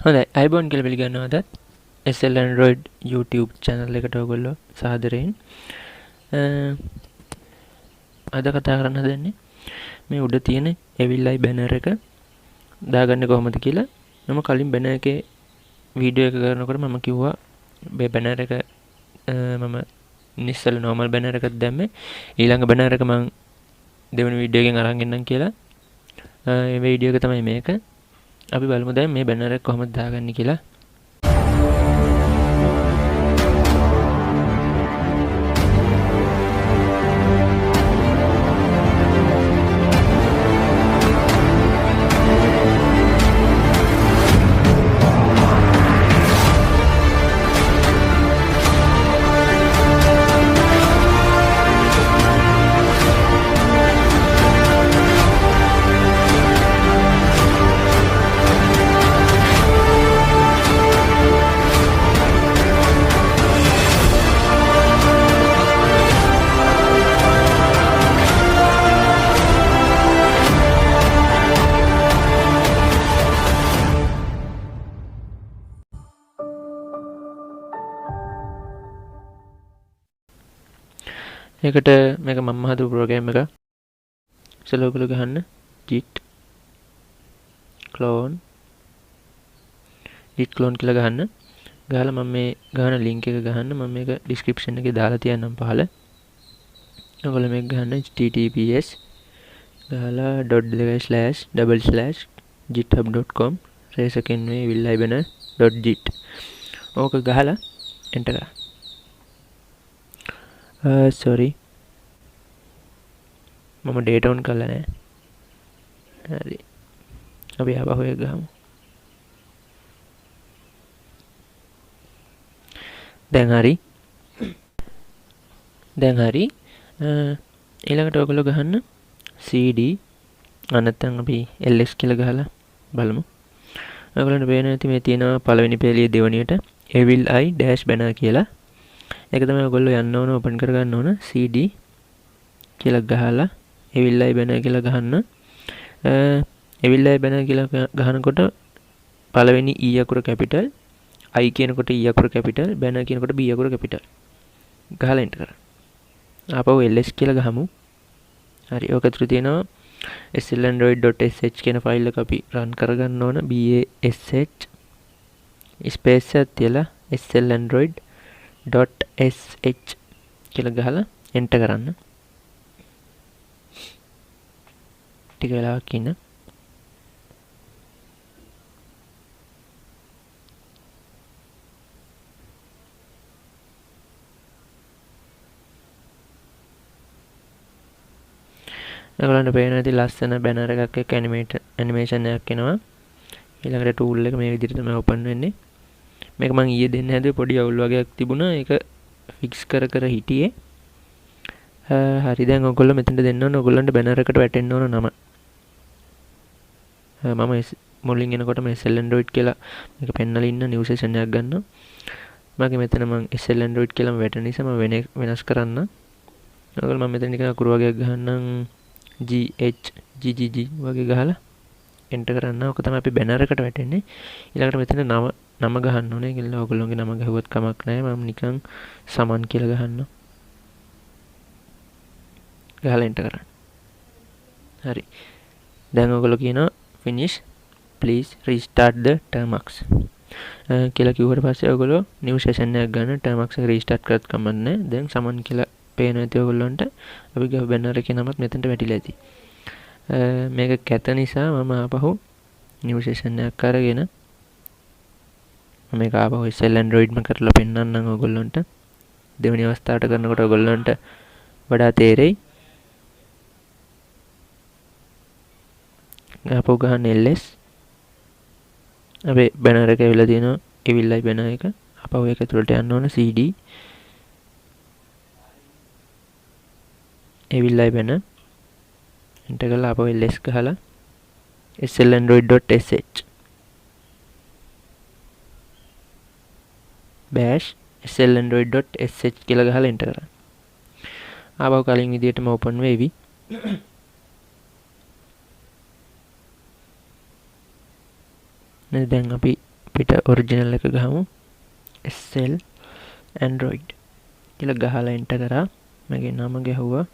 හොඳයි අයිබෝන් කියලා පිළිගන්නවාද SL Android YouTube channel එකට ඔයගොල්ලෝ සාදරයෙන් අද කතා කරන්න හදන්නේ මේ උඩ තියෙන EvilEye-Banner එක දාගන්නේ කොහොමද කියලා. මම කලින් banner එකේ වීඩියෝ එක කරනකොට මම කිව්වා මේ banner එක මම ඉස්සෙල්ල normal banner එකක් දැම්මේ ඊළඟ banner එක මම දෙවෙනි වීඩියෝ එකෙන් අරන් එන්නම් කියලා. මේ වීඩියෝ එක තමයි මේක. අපි බලමු දැන් මේ banner එක කොහොමද දාගන්නේ කියලා. මේකට මේක මම හදපු ප්‍රෝග්‍රෑම් එක. සලෝගල ගහන්න git clone කියලා ගහන්න. ගහලා මම මේ ගහන link එක ගහන්න. මම මේක description එකේ දාලා තියන්නම් පහල. ඔයගොල්ලෝ මේක ගහන්න https ගහලා .//github.com EvilEye-Banner.git ඕක ගහලා enter කරා. sorry මම data on කරලා නැහැ. හරි අපි ආපහු එක ගහමු. දැන් හරි ඊළඟට ඔයගොල්ලෝ ගහන්න cd නැත්නම් අපි ls කියලා ගහලා බලමු. ඔයගොල්ලන්ට පේන ඇති මේ තියෙනවා පළවෙනි පේලියේ දෙවෙනියට EvilEye-Banner කියලා. ඒක තමයි ඔයගොල්ලෝ යන්න ඕන ඕපන් කර ගන්න ඕන cd කියලා ගහලා EvilEye-Banner කියලා ගහන්න. EvilEye-Banner කියලා ගහනකොට පළවෙනි e අකුර capital, I කියනකොට e අකුර capital, banner කියනකොට b අකුර capital ගහලා enter කරා. ආපහු ls කියලා ගහමු. හරි ඔක ඇතුළේ තියෙනවා slandroid.sh කියන ෆයිල් එක අපි run කරගන්න ඕන. bash space එකක් තියලා slandroid.sh කියලා ගහලා enter කරන්න. ටික වෙලාවක් ඉන්න. ඔයගොල්ලන්ට පේන ඇති ලස්සන banner එකක් එක්ක animation එකක් එනවා. ඊළඟට tool එක මේ විදිහට තමයි open වෙන්නේ. මේක මම ඊයේ දෙන්න හැදුවේ පොඩි අවුල් වගේක් තිබුණා. ඒක fix කර හිටියේ. හරි දැන් ඔයගොල්ලෝ මෙතනට දෙන්න ඕන ඔයගොල්ලන්ට banner එකට වැටෙන්න ඕන නම. මම මුලින් එනකොට මේ SL Android කියලා මේක පෙන්නලා ඉන්න new session එකක් ගන්නවා. මගේ මෙතන මම SL Android කියලාම වැටෙන නිසා මම වෙනස් කරන්න. ඔයගොල්ලෝ මම මෙතන නිකන් අකුරු වගේක් ගහන්නම් GHGGG වගේ ගහලා enter කරන්න. ඔක තමයි අපි banner එකට වැටෙන්නේ. ඊළඟට මෙතන නම ගහන්න ඕනේ. ඒකල ඔයගොල්ලෝගේ නම ගහුවත් කමක් නැහැ. මම නිකන් සමන් කියලා ගහන්නම්. ගහලා enter කරන්න. හරි. දැන් ඔයගොල්ලෝ කියනවා finish please restart the Termux කියලා කිව්වට පස්සේ ඔයගොල්ලෝ new session එකක් ගන්න. Termux එක restart කරත් කමක් නැහැ. දැන් සමන් කියලා පේන ඇති ඔයගොල්ලන්ට අපි ගහ banner එකේ නමත් මෙතනට වැටිලා ඇති. මේක කැත නිසා මම ආපහු new session එකක් අරගෙන මේක ආපහු SL Android ම කරලා පෙන්නන්නම් ඔයගොල්ලන්ට. දෙවෙනි අවස්ථාවට කරනකොට ඔයගොල්ලන්ට වඩා තේරෙයි. ආපහු ගහන්න ls අපේ banner එක ඇවිල්ලා තියෙනවා EvilEye-Banner එක. ආපහු ඒක ඇතුළට යන්න ඕන cd EvilEye-Banner enter කරලා ආපහු ls ගහලා slandroid.sh bash slandroid.sh කියලා ගහලා enter කරන්න. ආපහු කලින් විදිහටම open වෙවි. දැන් අපි අපිට ඔරිජිනල් එක ගහමු. SL Android කියලා ගහලා එන්ටර් කරා. මගේ නම ගැහුවා.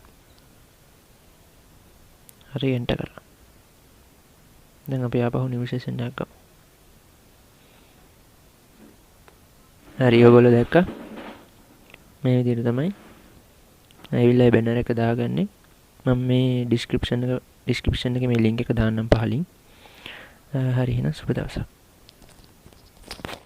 හරි එන්ටර් කරා. දැන් අපි ආපහු නිව් සෙෂන් එකක් ගමු. හරි ඔයගොල්ලෝ දැක්කා? මේ විදිහට තමයි EvilEye-Banner එක දාගන්නේ. මම මේ ඩිස්ක්‍රිප්ෂන් එකේ මේ ලින්ක් එක දාන්නම් පහලින්. හරි එහෙනම් සුබ දවසක්.